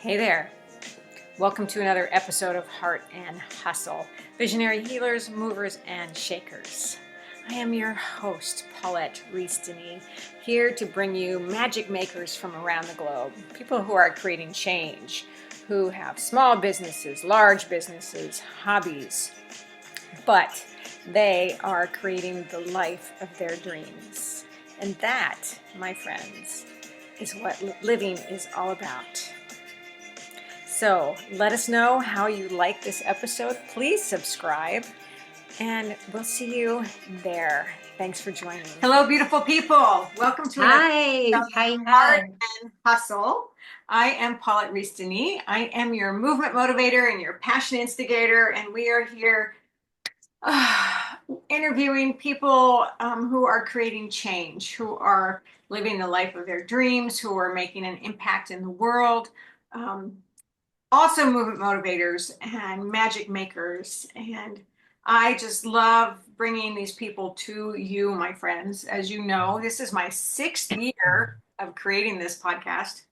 Hey there. Welcome to another episode of Heart and Hustle, Visionary Healers, Movers, and Shakers. I am your host, Paulette Rees-Denis, here to bring you magic makers from around the globe, people who are creating change, who have small businesses, large businesses, hobbies, but they are creating the life of their dreams. And that, my friends, is what living is all about. So let us know how you like this episode. Please subscribe, and we'll see you there. Thanks for joining. Hello, beautiful people. Welcome to another episode of Heart and Hustle. I am Paulette Rees-Denis. I am your movement motivator and your passion instigator, and we are here interviewing people who are creating change, who are living the life of their dreams, who are making an impact in the world. Also movement motivators and magic makers. And I just love bringing these people to you, my friends. As you know, this is my 6th year of creating this podcast.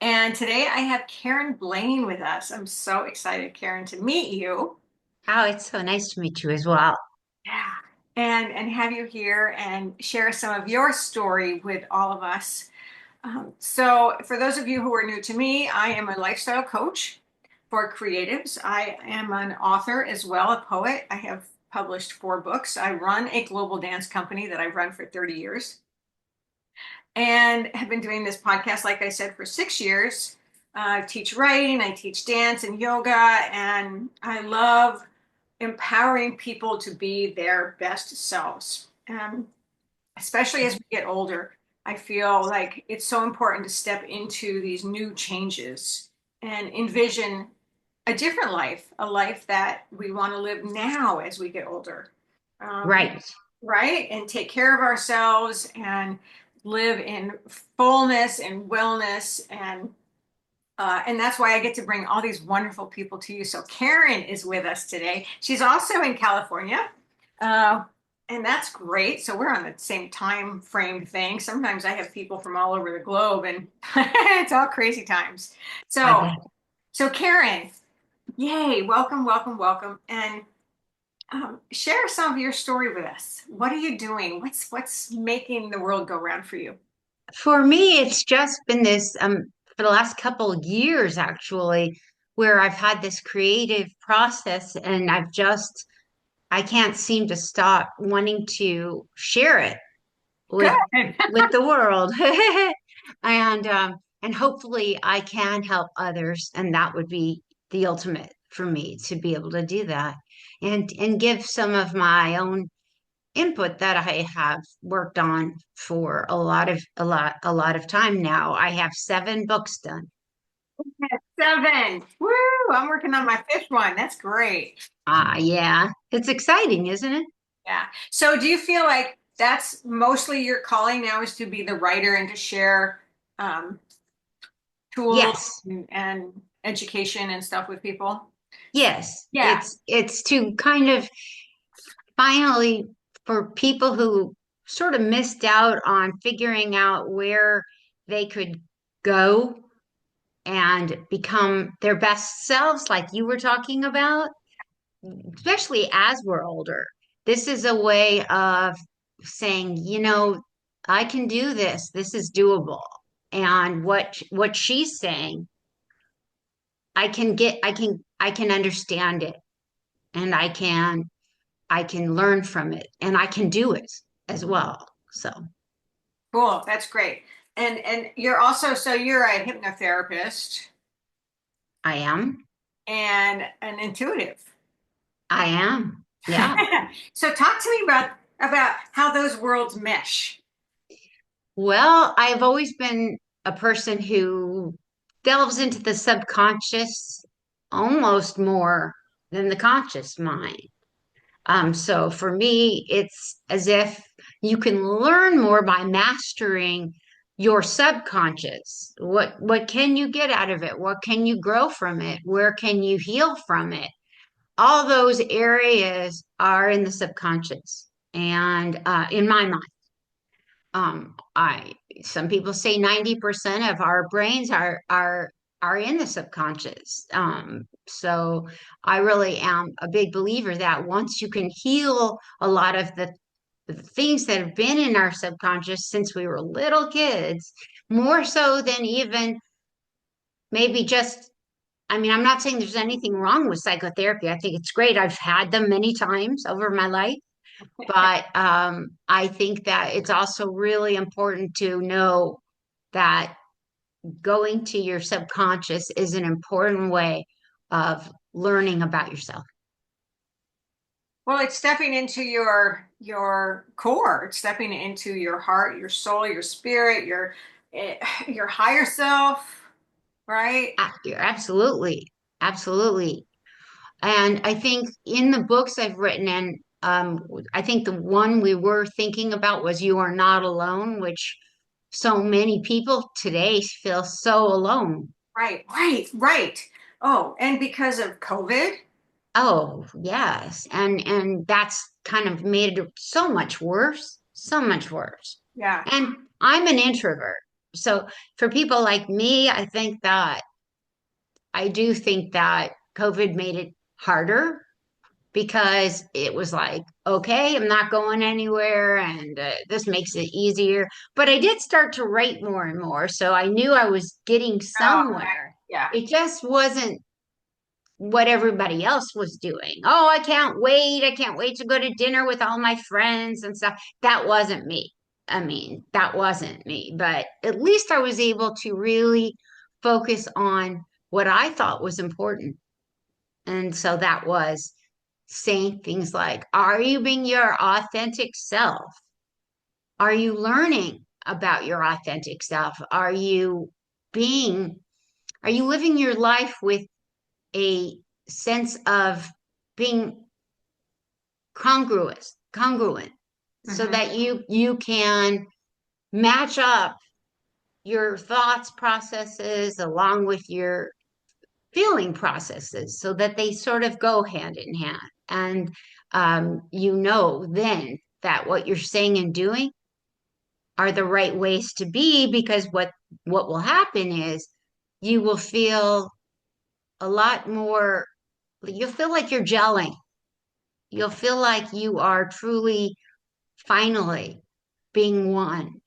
And today I have Karen Blaine with us. I'm so excited, Karen, to meet you. Oh, it's so nice to meet you as well. Yeah. And have you here and share some of your story with all of us. So for those of you who are new to me, I am a lifestyle coach for creatives. I am an author as well, a poet. I have published 4 books. I run a global dance company that I've run for 30 years and have been doing this podcast, like I said, for 6 years. I teach writing, I teach dance and yoga, and I love empowering people to be their best selves. Especially as we get older, I feel like it's so important to step into these new changes and envision a different life, a life that we want to live now as we get older. Right. Right? And take care of ourselves and live in fullness and wellness and that's why I get to bring all these wonderful people to you. So Karen is with us today. She's also in California. Uh, and that's great. So we're on the same time frame thing. Sometimes I have people from all over the globe and it's all crazy times. I So, bet. so Karen, yay, welcome, welcome, welcome. And share some of your story with us. What are you doing? What's making the world go round for you? For me, it's just been this for the last couple of years actually, where I've had this creative process and I can't seem to stop wanting to share it with Good. with the world. And hopefully I can help others, and that would be the ultimate for me to be able to do that and give some of my own input that I have worked on for a lot of time now. I have 7 books done. 7. Woo! I'm working on my 5th one. That's great. Yeah, it's exciting, isn't it? Yeah. So do you feel like that's mostly your calling now is to be the writer and to share um, tools Yes. and education and stuff with people? Yes. Yeah. It's to kind of finally, for people who sort of missed out on figuring out where they could go and become their best selves, like you were talking about, especially as we're older. This is a way of saying, I can do this. This is doable. And what she's saying, I can understand it, and I can learn from it, and I can do it as well. So Cool. That's great. And you're also so you're a hypnotherapist I am. and an intuitive. I am. Yeah. So talk to me about how those worlds mesh. Well, I've always been a person who delves into the subconscious almost more than the conscious mind. So for me, it's as if you can learn more by mastering your subconscious. What can you get out of it? What can you grow from it? Where can you heal from it? All those areas are in the subconscious, and in my mind. I Some people say 90% of our brains are are in the subconscious. So I really am a big believer that once you can heal a lot of the things that have been in our subconscious since we were little kids, more so than even maybe just, I mean, I'm not saying there's anything wrong with psychotherapy. I think it's great. I've had them many times over my life. But I think that it's also really important to know that going to your subconscious is an important way of learning about yourself. Well, it's stepping into your core. It's stepping into your heart, your soul, your spirit, your higher self, right? You're absolutely, absolutely. And I think in the books I've written, and I think the one we were thinking about was You Are Not Alone, which so many people today feel so alone. Right, right, right. Oh, and because of COVID, Oh, yes. And that's kind of made it so much worse, so much worse. yeah. And I'm an introvert. So for people like me, I do think that COVID made it harder because it was like, okay, I'm not going anywhere and this makes it easier. But I did start to write more and more. So I knew I was getting Oh, somewhere. yeah. It just wasn't what everybody else was doing. Oh, I can't wait. I can't wait to go to dinner with all my friends and stuff. That wasn't me. I mean, that wasn't me. But at least I was able to really focus on what I thought was important. And so that was saying things like, are you being your authentic self? Are you learning about your authentic self? Being, are you living your life with a sense of being congruent, so Hmm. that you can match up your thoughts processes along with your feeling processes so that they sort of go hand in hand. And you know then that what you're saying and doing are the right ways to be, because what will happen is you will feel a lot more, you'll feel like you're gelling. You'll feel like you are truly, finally, being one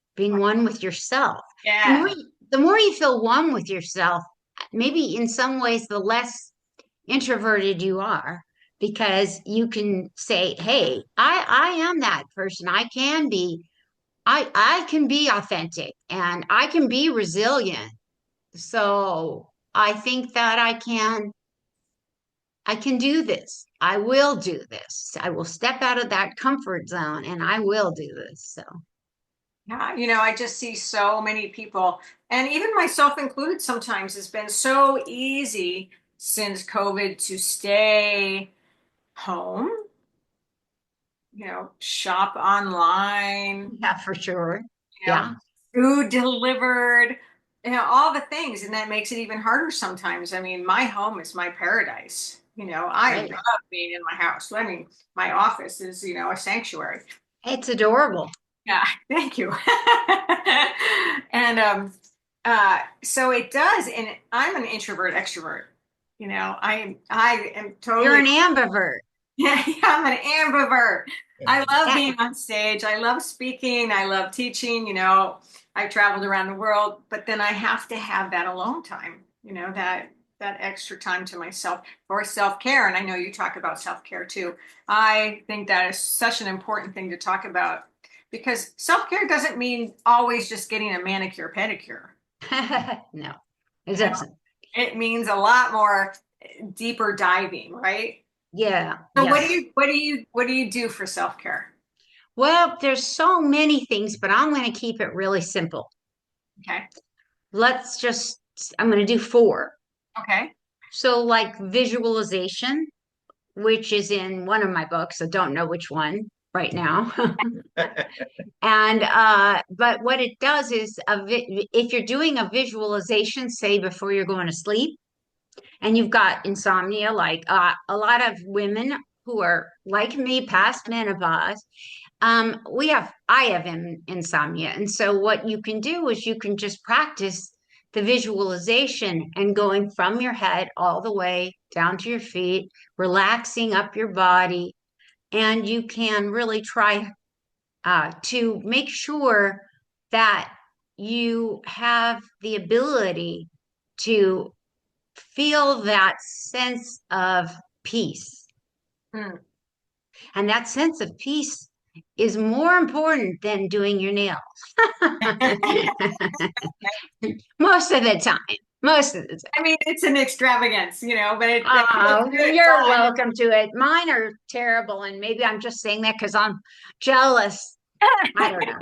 with yourself. Yeah. The more you feel one with yourself, maybe in some ways, the less introverted you are, because you can say, hey, I am that person. I can be authentic and I can be resilient. So I think that I can do this. I will do this. I will step out of that comfort zone and I will do this. So, Yeah, I just see so many people, and even myself included, sometimes it's been so easy since COVID to stay home, shop online, yeah, for sure. you know, Yeah, food delivered, all the things. And that makes it even harder sometimes. I mean, my home is my paradise. I right. love being in my house. I mean, my office is, a sanctuary. It's adorable. Yeah, thank you. And so it does, and I'm an introvert extrovert. I am You're totally. an ambivert. Yeah, I'm an ambivert. I love That, being on stage. I love speaking. I love teaching. I've traveled around the world, but then I have to have that alone time, that extra time to myself for self-care. And I know you talk about self-care too. I think that is such an important thing to talk about because self-care doesn't mean always just getting a manicure, pedicure. no, it You know, doesn't. it means a lot more deeper diving, right? Yeah, So yes. what do you do for self-care? Well, there's so many things, but I'm going to keep it really simple. Okay. Let's just, I'm going to do four. Okay. So, like visualization, which is in one of my books. I don't know which one right now. And but what it does is if you're doing a visualization, say before you're going to sleep, and you've got insomnia, like a lot of women who are like me, past menopause, I have insomnia, and so what you can do is you can just practice the visualization and going from your head all the way down to your feet, relaxing up your body. And you can really try to make sure that you have the ability to feel that sense of peace. Hmm. And that sense of peace is more important than doing your nails. Most of the time. Most of the time. I mean, it's an extravagance, but it's Oh, good. It's you're all welcome to it. Mine are terrible, and maybe I'm just saying that because I'm jealous. I don't know.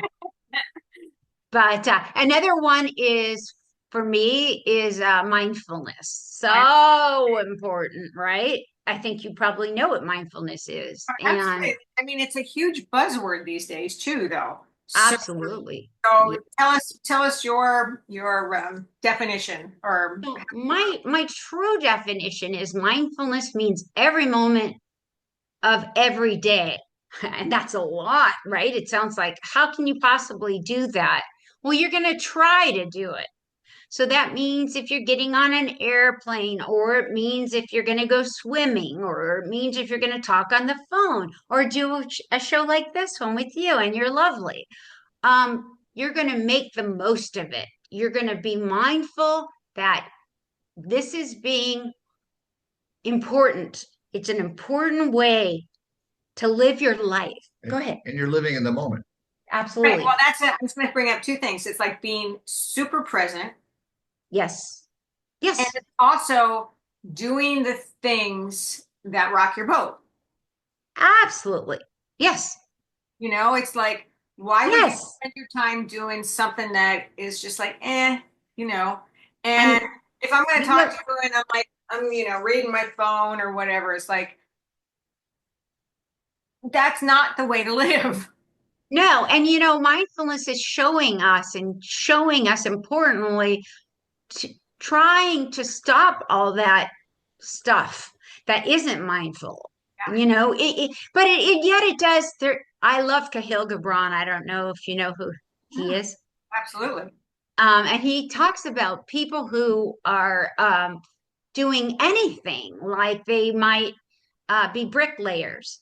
But another one is for me is mindfulness. So important, right? I think you probably know what mindfulness is. And Absolutely. I mean, it's a huge buzzword these days too, though. So, absolutely. so Yeah. tell us your definition or So my true definition is mindfulness means every moment of every day. And that's a lot, right? It sounds like, how can you possibly do that? Well, you're going to try to do it. So that means if you're getting on an airplane, or it means if you're going to go swimming, or it means if you're going to talk on the phone, or do a show like this one with you and you're lovely. You're going to make the most of it. You're going to be mindful that this is being important. It's an important way to live your life. Go ahead. And you're living in the moment. right. Well, Absolutely. that's it. I'm just going to bring up two things. It's like being super present, Yes. and Yes. it's also doing the things that rock your boat. Absolutely. Yes. It's like, why would you Yes. spend your time doing something that is just like, you know? And And if I'm going to you talk know, to you and I'm like, reading my phone or whatever, it's like, that's not the way to live. no, and mindfulness is showing us importantly to trying to stop all that stuff that isn't mindful. But yet it does. There, I love Cahill Gibran. I don't know if you know who he Yeah, is. absolutely. And he talks about people who are doing anything, like they might be bricklayers,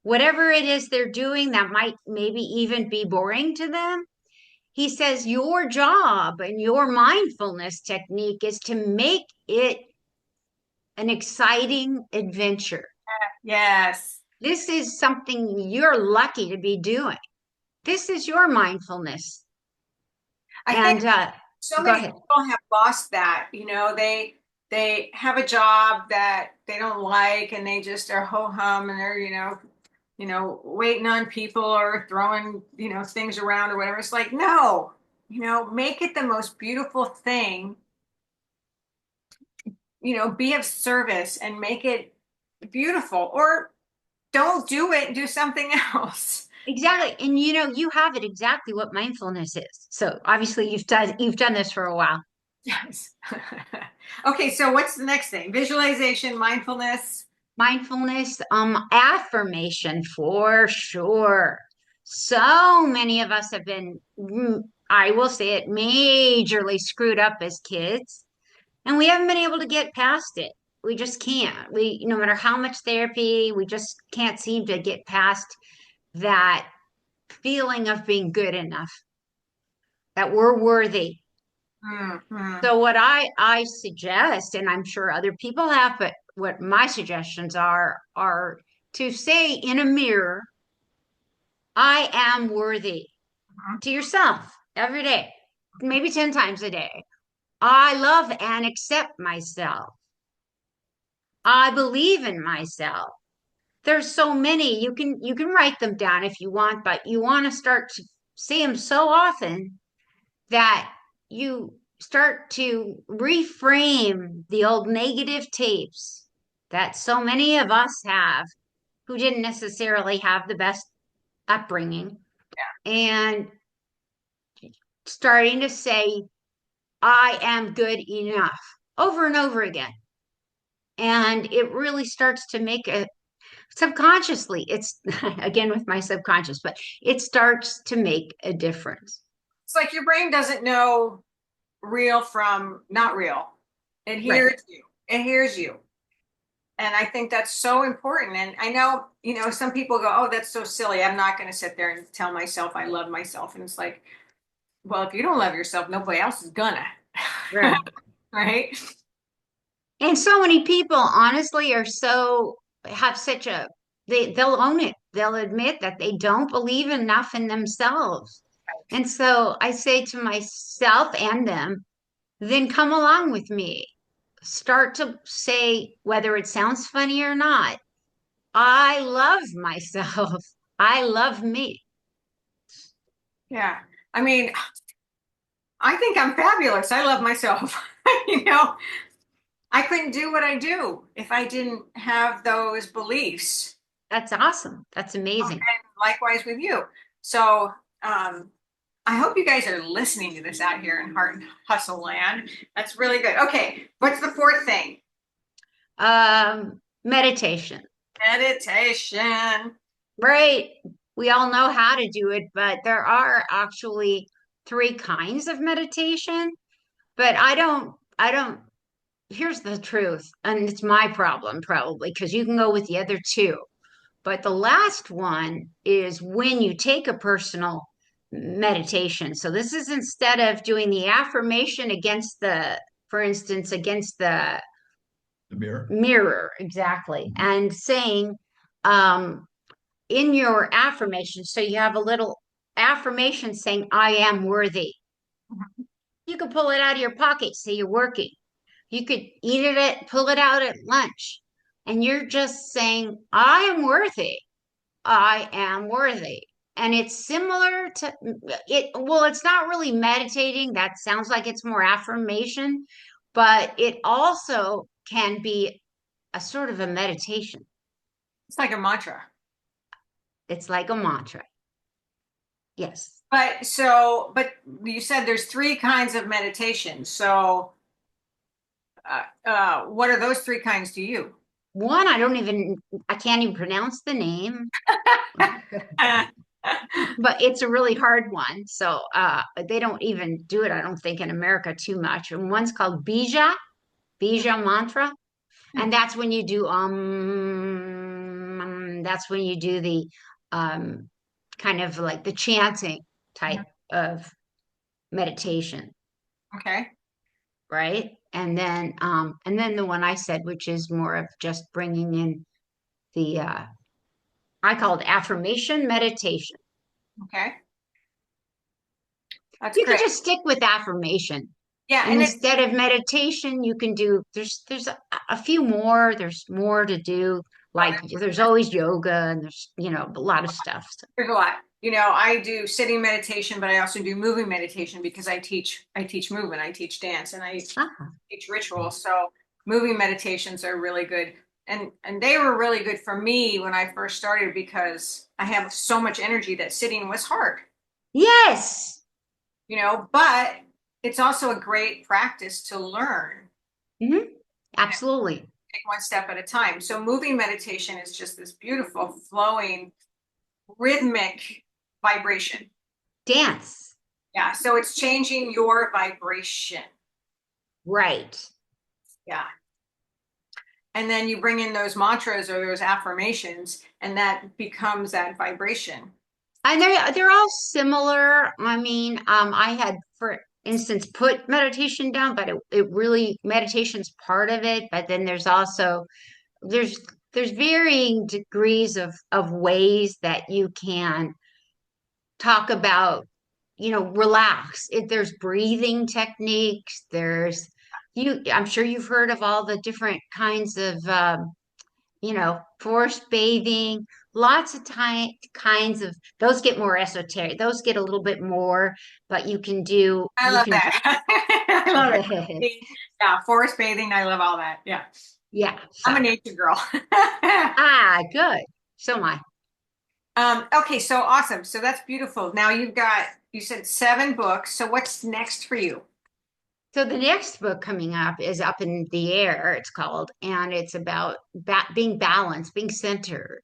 whatever it is they're doing that might maybe even be boring to them. He says your job and your mindfulness technique is to make it an exciting adventure. Yes. This is something you're lucky to be doing. This is your mindfulness. I think And so go many ahead. people have lost that. They have a job that they don't like and they just are ho hum and they're, waiting on people or throwing, things around or whatever. It's like, no, make it the most beautiful thing, be of service and make it beautiful or don't do it and do something else. Exactly. And you have it exactly what mindfulness is. So obviously you've done this for a while. Yes. Okay, so what's the next thing? Visualization, mindfulness. Mindfulness, affirmation for sure. So many of us have been, I will say it, majorly screwed up as kids, and we haven't been able to get past it. We just can't. No matter how much therapy, we just can't seem to get past that feeling of being good enough, that we're worthy. Mhm. So what I suggest, and I'm sure other people have, but what my suggestions are to say in a mirror, I am worthy to yourself every day, maybe 10 times a day. I love and accept myself. I believe in myself. There's so many. You can write them down if you want, but you want to start to say them so often that you start to reframe the old negative tapes that so many of us have who didn't necessarily have the best upbringing, and starting to say, I am good enough over and over again. And it really starts to make a subconsciously, it's again with my subconscious, but it starts to make a difference. It's like your brain doesn't know real from not real. It Right. hears you. It hears you. And I think that's so important. And I know, some people go, oh, that's so silly. I'm not going to sit there and tell myself I love myself. And it's like, well, if you don't love yourself, nobody else is gonna. Right. Right? And so many people honestly are so have such a they'll own it. They'll admit that they don't believe enough in themselves. And so I say to myself and them, then come along with me. Start to say whether it sounds funny or not. I love myself. I love me. Yeah. I mean, I think I'm fabulous. I love myself. You know, I couldn't do what I do if I didn't have those beliefs. That's awesome. That's And amazing. likewise with you. So, I hope you guys are listening to this out here in Heart and Hustle Land. That's really good. Okay, what's the fourth thing? Meditation. Meditation. Right. We all know how to do it, but there are actually three kinds of meditation. But here's the truth, and it's my problem probably because you can go with the other two. But the last one is when you take a personal meditation. So this is instead of doing the affirmation against for instance, against The mirror. mirror, exactly, and saying, in your affirmation, so you have a little affirmation saying, I am worthy. You could pull it out of your pocket, say you're working. You could pull it out at lunch. And you're just saying, I am worthy. I am worthy. And it's similar to well, it's not really meditating. That sounds like it's more affirmation, but it also can be a sort of a meditation. It's like a mantra. It's like a mantra. Yes. But you said there's three kinds of meditation. So, what are those three kinds to you? One, I can't even pronounce the name, but it's a really hard one. So they don't even do it, I don't think, in America too much. And one's called Bija mantra. And that's when you do that's when you do the um kind of like the chanting type of meditation, Okay. right? And then the one I said, which is more of just bringing in the I call it affirmation meditation. Okay. That's You could great. just stick with affirmation. Yeah, And and it's instead of meditation, you can do there's a few more. There's more to do. Like there's always yoga and there's a lot of stuff. So, there's a lot. I do sitting meditation, but I also do moving meditation because I teach movement, I teach dance, and I ah, teach ritual. So moving meditations are really good. And they were really good for me when I first started because I have so much energy that sitting was hard, yes. but it's also a great practice to learn. Hmm. Absolutely. Take one step at a time. So moving meditation is just this beautiful, flowing, rhythmic vibration. Dance. Yeah. So it's changing your vibration. Right. Yeah. And then you bring in those mantras or those affirmations, and that becomes that vibration. And they're all similar. I mean, I had, for instance, put meditation down, but it really meditation's part of it. But then there's there's varying degrees of ways that you can talk about, relax. There's breathing techniques. I'm sure you've heard of all the different kinds of forest bathing, lots of kinds of those get more esoteric. Those get a little bit more, but I you love can that. I love it. Yeah, forest bathing. I love all that. Yeah. yeah. I'm a So nature girl. good. So my Okay, so awesome. So that's beautiful. Now you said 7 books. So what's next for you? so the next book coming up is Up in the Air. It's called, and it's about being balanced, being centered.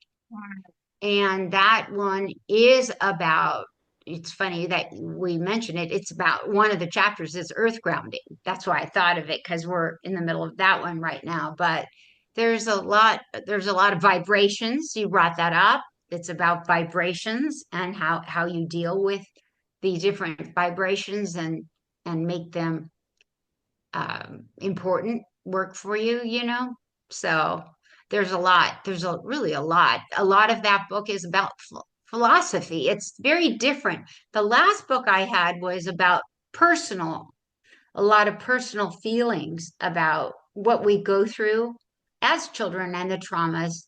And that one is about it's funny that we mentioned it. It's about one of the chapters is earth grounding. That's why I thought of it because we're in the middle of that one right now. But there's a lot of vibrations. You brought that up. It's about vibrations and how you deal with the different vibrations and make them important work for you, you know? So there's a lot. There's really a lot. A lot of that book is about philosophy. It's very different. The last book I had was about personal, a lot of personal feelings about what we go through as children and the traumas,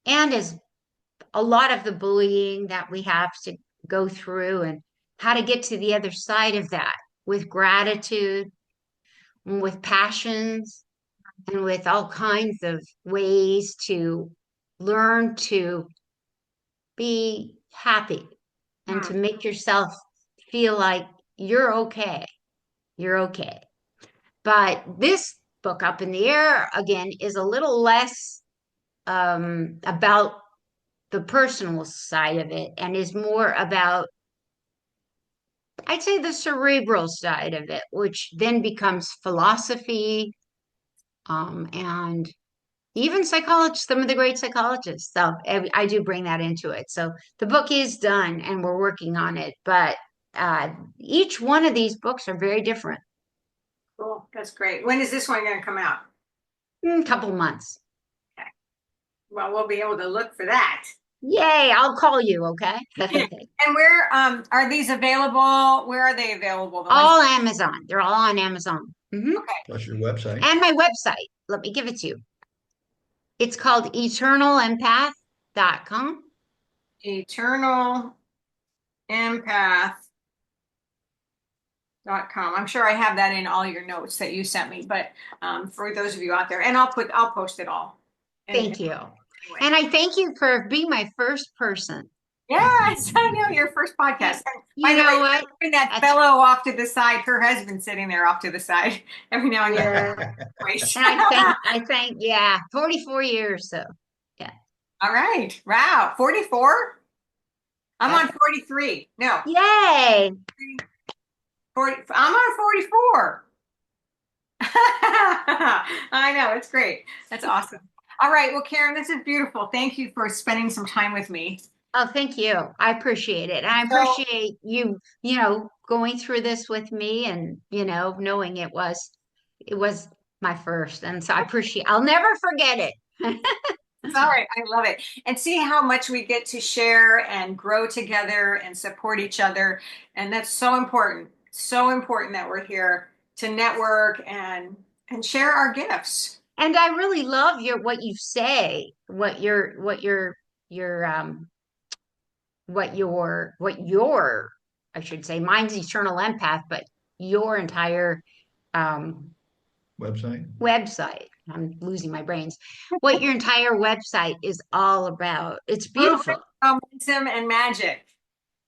and as a lot of the bullying that we have to go through, and how to get to the other side of that with gratitude and with passions and with all kinds of ways to learn to be happy and to make yourself feel like you're okay. You're okay. But this book, Up in the Air, again, is a little less about the personal side of it and is more about, I'd say, the cerebral side of it, which then becomes philosophy, and even psychologists, some of the great psychologists. So I do bring that into it. So the book is done and we're working on it, but each one of these books are very different. Cool. That's great. When is this one going to come out? A couple months. Okay. Well, we'll be able to look for that. Yay, I'll call you, okay? And where are these available? Where are they available? All Amazon. They're all on Amazon. Okay. Plus your website. And my website. Let me give it to you. It's called EternalEmpath.com. EternalEmpath.com. I'm sure I have that in all your notes that you sent me, but for those of you out there, and I'll post it all. Thank you. Anyway. And I thank you for being my first person. Yes, I know, your first podcast. You know what? Bring that fellow off to the side. Her husband's sitting there off to the side every now and then. And I think, yeah, 44 years. So, yeah. All right. Wow. 44? I'm on 43. No. Yay. 40, I'm on 44. I know. It's great. That's awesome. All right. Well, Karen, this is beautiful. Thank you for spending some time with me. Oh, thank you. I appreciate it. And I appreciate you, going through this with me and, knowing it was my first. And so I'll never forget it. It's all right. I love it. And see how much we get to share and grow together and support each other. And that's so important. So important that we're here to network and share our gifts. And I really love what you say, what your I should say, mine's Eternal Empath, but your entire website. I'm losing my brains. What your entire website is all about. It's beautiful. Momentum and magic.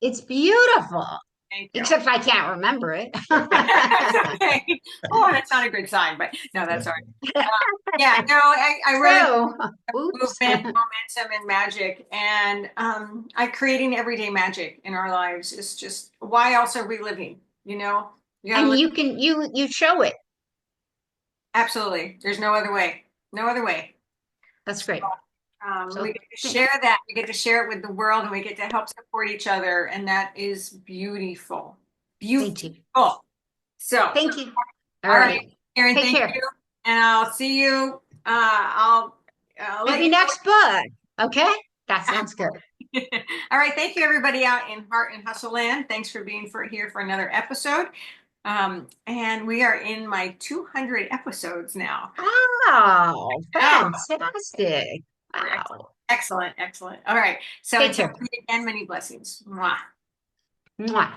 It's beautiful. Thank you. Except I can't remember it. Okay. Oh, that's not a good sign, but no, that's all right. Yeah, no, I really movement, momentum, and magic, and creating everyday magic in our lives is just, why else are we living? And you show it. Absolutely. There's no other way. No other way. That's great. We get to share that. We get to share it with the world, and we get to help support each other, and that is beautiful. Beautiful. Thank you. So thank you. All right, Karen. Take care. You, and I'll see you. I'll let you next book. Okay, that sounds good. All right. Thank you, everybody out in Heart and Hustle Land. Thanks for being here for another episode. And we are in my 200 episodes now. Oh, fantastic. Wow. Excellent. All right. So until again, many blessings. Mwah. Mwah.